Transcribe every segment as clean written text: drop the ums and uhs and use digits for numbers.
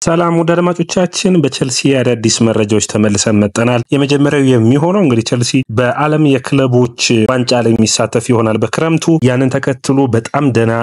ሰላም ወደ አድማጮቻችን በቸልሲ አዳዲስ መረጃዎች ተመልሰን መጣናል። የመጀመሪያው የሚሆነው እንግዲህ ቸልሲ በዓለም የክለቦች ዋንጫ ላይ የሚሳተፍ ይሆናል በክረምቱ። ያንን ተከትሎ በጣም ደና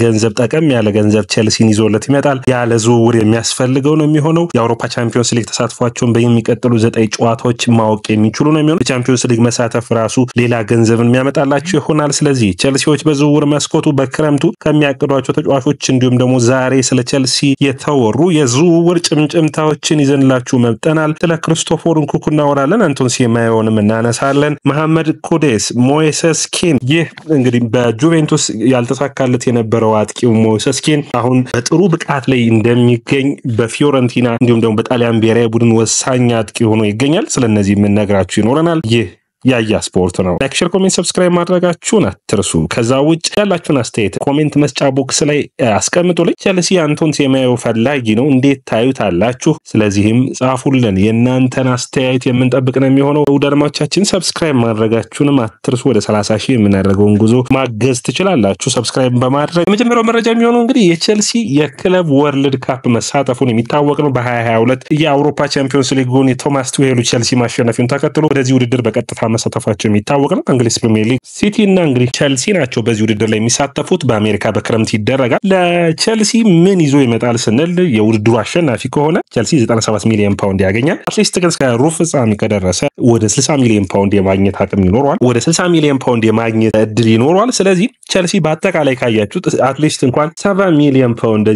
ገንዘብ ጠቀም ያለ ገንዘብ ቸልሲን ይዞለት ይመጣል። ያለ ዝውውር የሚያስፈልገው ነው የሚሆነው። የአውሮፓ ቻምፒዮንስ ሊግ ተሳትፏቸውን በሚቀጥሉ 9 ጨዋታዎች ማወቅ የሚችሉ ነው የሚሆነው። የቻምፒዮንስ ሊግ መሳተፍ ራሱ ሌላ ገንዘብን የሚያመጣላቸው ይሆናል። ስለዚህ ቸልሲዎች በዝውውር መስኮቱ በክረምቱ ከሚያቅዷቸው ተጫዋቾች እንዲሁም ደግሞ ዛሬ ስለ ቸልሲ የተወሩ የዝውውር ጭምጭምታዎችን ይዘንላችሁ መጥተናል። ስለ ክሪስቶፈር ንኩኩ እናወራለን። አንቶን ሴማዮንም እናነሳለን። መሐመድ ኩዴስ፣ ሞይሰስ ኪን ይህ እንግዲህ በጁቬንቱስ ያልተሳካለት የነበረው አጥቂው ሞይሰስ ኪን አሁን በጥሩ ብቃት ላይ እንደሚገኝ በፊዮረንቲና እንዲሁም ደግሞ በጣሊያን ብሔራዊ ቡድን ወሳኝ አጥቂ ሆኖ ይገኛል። ስለነዚህ የምንነግራችሁ ይኖረናል። ይህ ያያ ስፖርት ነው። ላይክ፣ ሼር፣ ኮሜንት፣ ሰብስክራይብ ማድረጋችሁን አትርሱ። ከዛ ውጭ ያላችሁን አስተያየት ኮሜንት መስጫ ቦክስ ላይ አስቀምጡልኝ። ቸልሲ አንቶን ሴማዮ ፈላጊ ነው፣ እንዴት ታዩታላችሁ? ስለዚህም ጻፉልን። የእናንተን አስተያየት የምንጠብቅ ነው የሚሆነው። ውድ አድማጮቻችን ሰብስክራይብ ማድረጋችሁንም አትርሱ። ወደ 30,000 የምናደርገውን ጉዞ ማገዝ ትችላላችሁ ሰብስክራይብ በማድረግ። የመጀመሪያው መረጃ የሚሆነው እንግዲህ የቸልሲ የክለብ ወርልድ ካፕ መሳተፉን የሚታወቅ ነው። በ2022 የአውሮፓ ቻምፒዮንስ ሊጉን የቶማስ ቱሄሉ ቸልሲ ማሸነፉን ተከትሎ ወደዚህ ውድድር በቀጥታ መሳተፋቸው የሚታወቅ ነው። እንግሊዝ ፕሪሚየር ሊግ ሲቲ እና እንግዲህ ቸልሲ ናቸው በዚህ ውድድር ላይ የሚሳተፉት። በአሜሪካ በክረምት ይደረጋል። ለቸልሲ ምን ይዞ ይመጣል ስንል የውድድሩ አሸናፊ ከሆነ ቸልሲ 97 ሚሊዮን ፓውንድ ያገኛል። አትሊስት ግን እስከ ሩብ ፍጻሜ ከደረሰ ወደ 60 ሚሊዮን ፓውንድ የማግኘት አቅም ይኖረዋል። ወደ 60 ሚሊዮን ፓውንድ የማግኘት እድል ይኖረዋል። ስለዚህ ቸልሲ በአጠቃላይ ካያችሁት አትሊስት እንኳን 70 ሚሊዮን ፓውንድ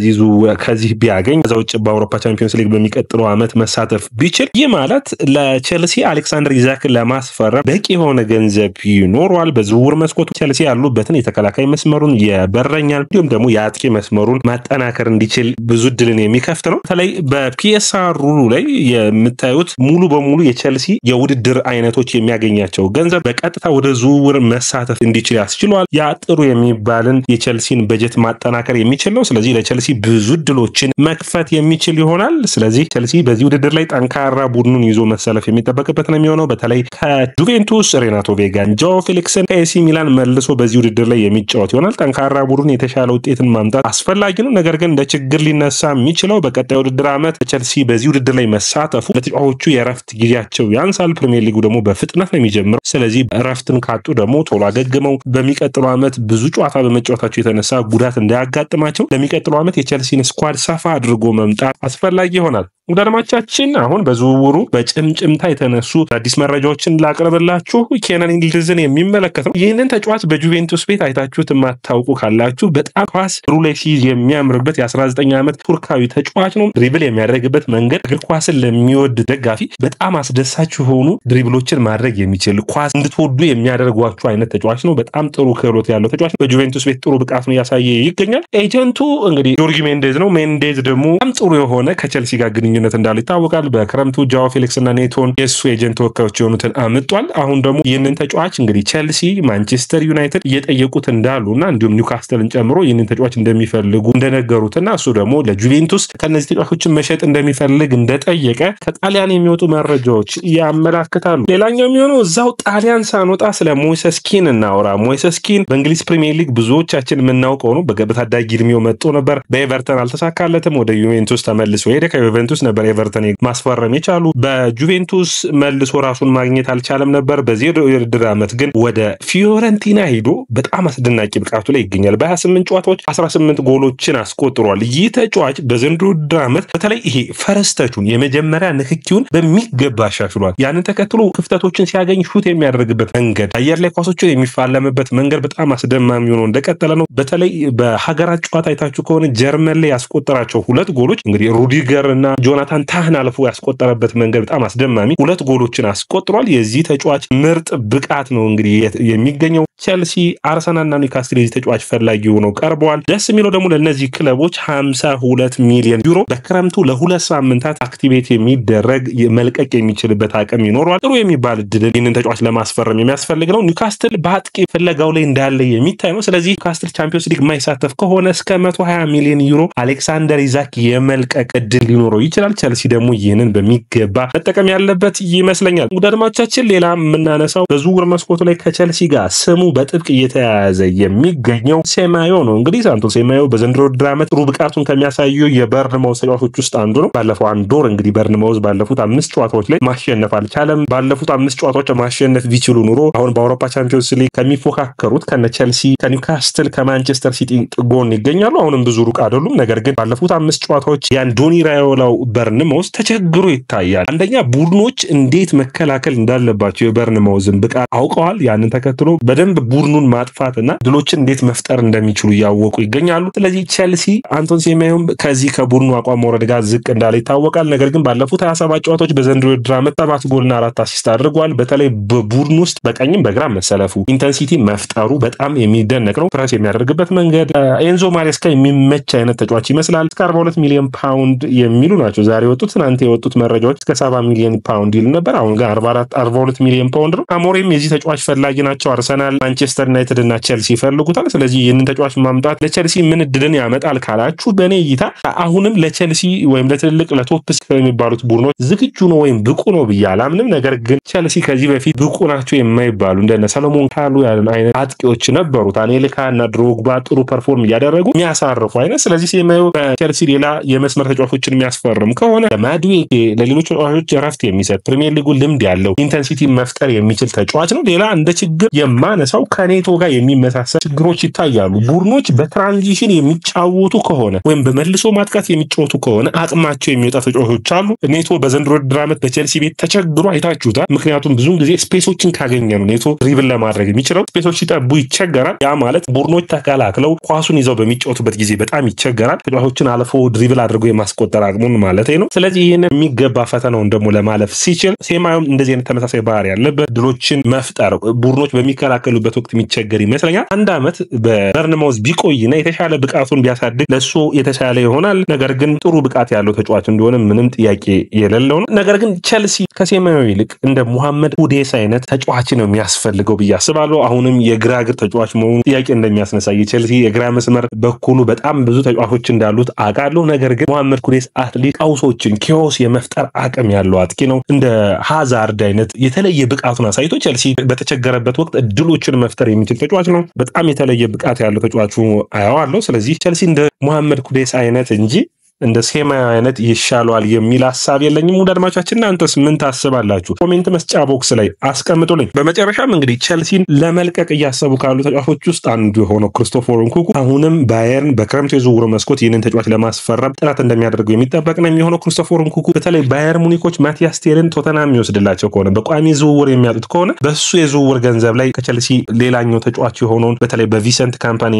ከዚህ ቢያገኝ ከዛ ውጭ በአውሮፓ ቻምፒዮንስ ሊግ በሚቀጥለው ዓመት መሳተፍ ቢችል ይህ ማለት ለቸልሲ አሌክሳንደር ኢዛክን ለማስፈረም በቂ የሆነ ገንዘብ ይኖረዋል። በዝውውር መስኮቱ ቸልሲ ያሉበትን የተከላካይ መስመሩን የበረኛን እንዲሁም ደግሞ የአጥቂ መስመሩን ማጠናከር እንዲችል ብዙ ድልን የሚከፍት ነው። በተለይ በፒኤስአር ሩሉ ላይ የምታዩት ሙሉ በሙሉ የቸልሲ የውድድር አይነቶች የሚያገኛቸው ገንዘብ በቀጥታ ወደ ዝውውር መሳተፍ እንዲችል ያስችለዋል። ያ ጥሩ የሚባልን የቸልሲን በጀት ማጠናከር የሚችል ነው። ስለዚህ ለቸልሲ ብዙ ድሎችን መክፈት የሚችል ይሆናል። ስለዚህ ቸልሲ በዚህ ውድድር ላይ ጠንካራ ቡድኑን ይዞ መሰለፍ የሚጠበቅበት ነው የሚሆነው። በተለይ ከጁቬንቱስ ሬናቶ ቬጋን፣ ጆ ፌሊክስን ከኤሲ ሚላን መልሶ በዚህ ውድድር ላይ የሚጫወት ይሆናል። ጠንካራ ቡድን የተሻለ ውጤትን ማምጣት አስፈላጊ ነው። ነገር ግን እንደ ችግር ሊነሳ የሚችለው በቀጣይ ውድድር ዓመት ቸልሲ በዚህ ውድድር ላይ መሳተፉ ለተጫዋቾቹ የእረፍት ጊዜያቸው ያንሳል። ፕሪሚየር ሊጉ ደግሞ በፍጥነት ነው የሚጀምረው። ስለዚህ እረፍትን ካጡ ደግሞ ቶሎ አገግመው በሚቀጥለው ዓመት ብዙ ጨዋታ በመጫወታቸው የተነሳ ጉዳት እንዳያጋጥማቸው ለሚቀጥለው ዓመት የቸልሲን ስኳድ ሰፋ አድርጎ መምጣት አስፈላጊ ይሆናል። ወደ አድማጮቻችን አሁን በዝውውሩ በጭምጭምታ የተነሱ አዲስ መረጃዎችን ላቀርብላችሁ። ኬነን ኢንግሊዝን የሚመለከት ነው። ይህንን ተጫዋች በጁቬንቱስ ቤት አይታችሁት የማታውቁ ካላችሁ በጣም ኳስ ሩሌሲ የሚያምርበት የ19 ዓመት ቱርካዊ ተጫዋች ነው። ድሪብል የሚያደርግበት መንገድ እግር ኳስን ለሚወድ ደጋፊ በጣም አስደሳች የሆኑ ድሪብሎችን ማድረግ የሚችል ኳስ እንድትወዱ የሚያደርጓችሁ አይነት ተጫዋች ነው። በጣም ጥሩ ክህሎት ያለው ተጫዋች በጁቬንቱስ ቤት ጥሩ ብቃት ነው ያሳየ ይገኛል። ኤጀንቱ እንግዲህ ጆርጅ ሜንዴዝ ነው። ሜንዴዝ ደግሞ በጣም ጥሩ የሆነ ከቸልሲ ጋር ግንኙነት እንዳለው ይታወቃል። በክረምቱ ጃኦ ፌሊክስ እና ኔቶን የሱ ኤጀንት ተወካዮች የሆኑትን አምጧል። አሁን ደግሞ ይህንን ተጫዋች እንግዲህ ቸልሲ፣ ማንቸስተር ዩናይትድ እየጠየቁት እንዳሉና እንዲሁም ኒውካስትልን ጨምሮ ይህንን ተጫዋች እንደሚፈልጉ እንደነገሩትና እሱ ደግሞ ለጁቬንቱስ ከነዚህ ተጫዋቾችን መሸጥ እንደሚፈልግ እንደጠየቀ ከጣሊያን የሚወጡ መረጃዎች ያመላክታሉ። ሌላኛው የሚሆነው እዛው ጣሊያን ሳንወጣ ስለ ሞይሰስ ኪን እናወራ። ሞይሰስ ኪን በእንግሊዝ ፕሪሚየር ሊግ ብዙዎቻችን የምናውቀው ነው። በታዳጊ እድሜው መጥቶ ነበር። በኤቨርተን አልተሳካለትም። ወደ ዩቬንቱስ ተመልሶ ሄደ። ከዩቬንቱስ ነበር ኤቨርተን ማስፈረም የቻሉ። በጁቬንቱስ መልሶ ራሱን ማግኘት አልቻለም ነበር። በዚህ የውድድር ዓመት ግን ወደ ፊዮረንቲና ሄዶ በጣም አስደናቂ ብቃቱ ላይ ይገኛል። በ28 ጨዋታዎች 18 ጎሎችን አስቆጥሯል። ይህ ተጫዋች በዘንድሮው ውድድር ዓመት በተለይ ይሄ ፈረስተቹን የመጀመሪያ ንክኪውን በሚገባ አሻሽሏል። ያንን ተከትሎ ክፍተቶችን ሲያገኝ ሹት የሚያደርግበት መንገድ፣ አየር ላይ ኳሶችን የሚፋለምበት መንገድ በጣም አስደማሚ ሆኖ እንደቀጠለ ነው። በተለይ በሀገራት ጨዋታ አይታችሁ ከሆነ ጀርመን ላይ ያስቆጠራቸው 2 ጎሎች እንግዲህ ሩዲገር እና ጆናታን ታህን አልፎ ያስቆጠረበት መንገድ በጣም አስደማሚ 2 ጎሎችን አስቆጥሯል። የዚህ ተጫዋች ምርጥ ብቃት ነው እንግዲህ የሚገኘው። ቸልሲ፣ አርሰናል እና ኒውካስትል የዚህ ተጫዋች ፈላጊ ሆነው ቀርበዋል። ደስ የሚለው ደግሞ ለነዚህ ክለቦች 52 ሚሊዮን ዩሮ በክረምቱ ለ2 ሳምንታት አክቲቬት የሚደረግ መልቀቅ የሚችልበት አቅም ይኖረዋል። ጥሩ የሚባል እድል ይህንን ተጫዋች ለማስፈረም የሚያስፈልግ ነው። ኒውካስትል በአጥቂ ፍለጋው ላይ እንዳለ የሚታይ ነው። ስለዚህ ኒውካስትል ቻምፒዮንስ ሊግ የማይሳተፍ ከሆነ እስከ 120 ሚሊዮን ዩሮ አሌክሳንደር ኢዛክ የመልቀቅ እድል ሊኖረው ይችላል። ቸልሲ ደግሞ ይህንን በሚገባ መጠቀም ያለበት ይመስለኛል። ወደ አድማጮቻችን ሌላ የምናነሳው በዝውውር መስኮቱ ላይ ከቸልሲ ጋር ስሙ በጥብቅ እየተያያዘ የሚገኘው ሴማዮ ነው። እንግዲህ ሳንቶ ሴማዮ በዘንድሮ ድራመት ጥሩ ብቃቱን ከሚያሳዩ የበርንማውዝ ተጫዋቾች ውስጥ አንዱ ነው። ባለፈው አንድ ወር እንግዲህ በርንማውዝ ባለፉት 5 ጨዋታዎች ላይ ማሸነፍ አልቻለም። ባለፉት 5 ጨዋታዎች ማሸነፍ ቢችሉ ኑሮ አሁን በአውሮፓ ቻምፒዮንስ ሊግ ከሚፎካከሩት ከነ ቸልሲ፣ ከኒውካስትል፣ ከማንቸስተር ሲቲ ጎን ይገኛሉ። አሁንም ብዙ ሩቅ አይደሉም። ነገር ግን ባለፉት 5 ጨዋታዎች የአንዶኒ ራዮላው በርንማውዝ ተቸግሮ ይታያል። አንደኛ ቡድኖች እንዴት መከላከል እንዳለባቸው የበርንማውዝን ብቃት አውቀዋል። ያንን ተከትሎ በደንብ ቡድኑን ማጥፋትና ድሎችን እንዴት መፍጠር እንደሚችሉ ያወቁ ይገኛሉ። ስለዚህ ቸልሲ አንቶን ሴሜዮን ከዚህ ከቡድኑ አቋም መውረድ ጋር ዝቅ እንዳለ ይታወቃል። ነገር ግን ባለፉት 27 ጨዋታዎች በዘንድሮ የውድድር ዓመት 7 ጎልና 4 አሲስት አድርጓል። በተለይ በቡድኑ ውስጥ በቀኝም በግራ መሰለፉ ኢንተንሲቲ መፍጠሩ በጣም የሚደነቅ ነው። ፕረስ የሚያደርግበት መንገድ ኤንዞ ማሬስካ የሚመች አይነት ተጫዋች ይመስላል። እስከ 42 ሚሊዮን ፓውንድ የሚሉ ናቸው ዛሬ የወጡት። ትናንት የወጡት መረጃዎች እስከ 70 ሚሊዮን ፓውንድ ይል ነበር። አሁን ጋር 42 ሚሊዮን ፓውንድ ነው። አሞሪም የዚህ ተጫዋች ፈላጊ ናቸው። አርሰናል፣ ማንቸስተር ዩናይትድ እና ቸልሲ ይፈልጉታል። ስለዚህ ይህንን ተጫዋች ማምጣት ለቸልሲ ምን እድልን ያመጣል ካላችሁ በእኔ እይታ አሁንም ለቸልሲ ወይም ለትልልቅ ለቶፕ የሚባሉት ቡድኖች ዝግጁ ነው ወይም ብቁ ነው ብዬ አላምንም። ነገር ግን ቸልሲ ከዚህ በፊት ብቁ ናቸው የማይባሉ እንደነ ሰሎሞን ካሉ ያለን አይነት አጥቂዎች ነበሩት። አኔልካ እና ድሮግባ ጥሩ ፐርፎርም እያደረጉ የሚያሳርፉ አይነት። ስለዚህ ሴሜዮ በቸልሲ ሌላ የመስመር ተጫዋቾችን የሚያስፈርም ከሆነ ለማድዌኬ ለሌሎች ተጫዋቾች እረፍት የሚሰጥ ፕሪሚየር ሊጉ ልምድ ያለው ኢንተንሲቲ መፍጠር የሚችል ተጫዋች ነው። ሌላ እንደ ችግር የማነሳው ከኔቶ ጋር የሚመሳሰል ችግሮች ይታያሉ። ቡድኖች በትራንዚሽን የሚጫወቱ ከሆነ ወይም በመልሶ ማጥቃት የሚጫወቱ ከሆነ አቅማቸው የሚወጣ ተጫዋቾች አሉ። ኔቶ በዘንድሮ ድራመት በቸልሲ ቤት ተቸግሮ አይታችሁታል። ምክንያቱም ብዙውን ጊዜ ስፔሶችን ካገኘ ነው ኔቶ ድሪብል ለማድረግ የሚችለው። ስፔሶች ሲጠቡ ይቸገራል። ያ ማለት ቡድኖች ተከላክለው ኳሱን ይዘው በሚጫወቱበት ጊዜ በጣም ይቸገራል። ተጫዋቾችን አልፎ ድሪብል አድርጎ የማስቆጠር አቅሙን ማለት ነው። ስለዚህ ይህን የሚገባ ፈተናውን ደግሞ ለማለፍ ሲችል ሴማዮም እንደዚህ አይነት ተመሳሳይ ባህሪ ያለበት ድሎችን መፍጠር ቡድኖች በሚከላከሉበት ወቅት የሚቸገር ይመስለኛል። አንድ አመት በበርንማውዝ ቢቆይና የተሻለ ብቃቱን ቢያሳድግ ለሱ የተሻለ ይሆናል። ነገር ግን ጥሩ ብቃት ያለው ተጫዋች እንደሆነ ምንም ጥያቄ የሌለው ነው። ነገር ግን ቸልሲ ከሴማዮ ይልቅ እንደ ሙሐመድ ኩዴስ አይነት ተጫዋች ነው የሚያስፈልገው ብዬ አስባለሁ። አሁንም የግራ እግር ተጫዋች መሆኑ ጥያቄ እንደሚያስነሳ የቸልሲ የግራ መስመር በኩሉ በጣም ብዙ ተጫዋቾች እንዳሉት አውቃለሁ። ነገር ግን ሙሐመድ ኩዴስ አትሌት ቀውሶችን ኪዮስ የመፍጠር አቅም ያለው አጥቂ ነው። እንደ ሃዛርድ አይነት የተለየ ብቃቱን አሳይቶ ቸልሲ በተቸገረበት ወቅት እድሎችን መፍጠር የሚችል ተጫዋች ነው። በጣም የተለየ ብቃት ያለው ተጫዋቹ አያዋለሁ። ስለዚህ ቸልሲ እንደ ሙሐመድ ኩዴስ አይነት እንጂ እንደ ሴማዮ አይነት ይሻሏል የሚል ሐሳብ የለኝም። ውድ አድማጮቻችን እናንተስ ምን ታስባላችሁ? ኮሜንት መስጫ ቦክስ ላይ አስቀምጡልኝ። በመጨረሻም እንግዲህ ቸልሲን ለመልቀቅ እያሰቡ ካሉ ተጫዋቾች ውስጥ አንዱ የሆነው ክሪስቶፈር ንኩኩ አሁንም ባየርን በክረምት የዝውውር መስኮት ይህንን ተጫዋች ለማስፈረም ጥረት እንደሚያደርገው የሚጠበቅ ነው የሚሆነው። ክሪስቶፈር ንኩኩ በተለይ ባየር ሙኒኮች ማቲያስ ቴልን ቶተናም የሚወስድላቸው ከሆነ በቋሚ ዝውውር የሚያጡት ከሆነ በሱ የዝውውር ገንዘብ ላይ ከቸልሲ ሌላኛው ተጫዋች የሆነውን በተለይ በቪሰንት ካምፓኒ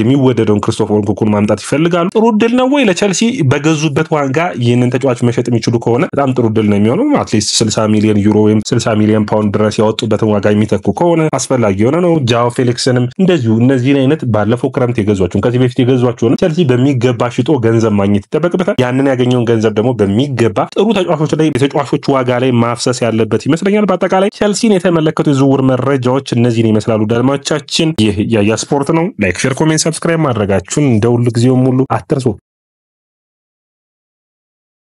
የሚወደደውን ክሪስቶፈር ንኩኩን ማምጣት ይፈልጋሉ። ጥሩ ድል ነው ወይ ለቸልሲ? በገዙበት ዋጋ ይህንን ተጫዋች መሸጥ የሚችሉ ከሆነ በጣም ጥሩ ድል ነው የሚሆነው። አትሊስት 60 ሚሊዮን ዩሮ ወይም 60 ሚሊዮን ፓውንድ ድረስ ያወጡበትን ዋጋ የሚተኩ ከሆነ አስፈላጊ የሆነ ነው። ጃኦ ፌሊክስንም እንደዚሁ እነዚህን አይነት ባለፈው ክረምት የገዟቸውን ከዚህ በፊት የገዟቸውን ቸልሲ በሚገባ ሽጦ ገንዘብ ማግኘት ይጠበቅበታል። ያንን ያገኘውን ገንዘብ ደግሞ በሚገባ ጥሩ ተጫዋቾች ላይ የተጫዋቾች ዋጋ ላይ ማፍሰስ ያለበት ይመስለኛል። በአጠቃላይ ቸልሲን የተመለከቱ የዝውውር መረጃዎች እነዚህን ይመስላሉ። አድማጮቻችን ይህ ያያ ስፖርት ነው። ላይክ፣ ሼር፣ ኮሜንት፣ ሰብስክራይብ ማድረጋችሁን እንደ ሁሉ ጊዜውም ሁሉ አትርሱ።